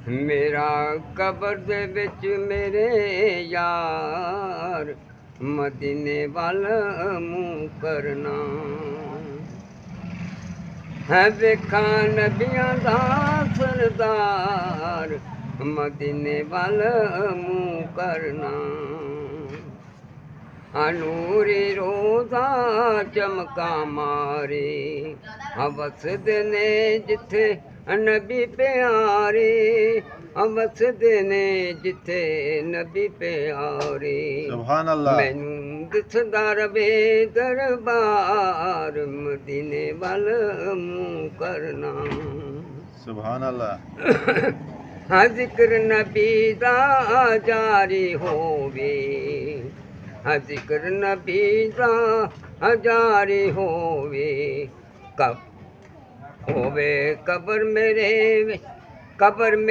मेरा कबर दे विच मेरे यार मदीने वाल मुँह करना है वेखा नबियां दा सरदार मदीने वाल मुँह करना नूरी रोज़ा चमका मारे वसदे ने जिथे नबी प्यारे वसदे ने जिथे नबी प्यारे सुभान अल्लाह। मैनू दिसदा रवे दरबार मदीने वाल मुँह करना सुभान अल्लाह। हाँ जिक्र नबी दा जारी होवे हाँ जिक्र नबी दा जारी होवे कब होवे कबर मेरे कबर में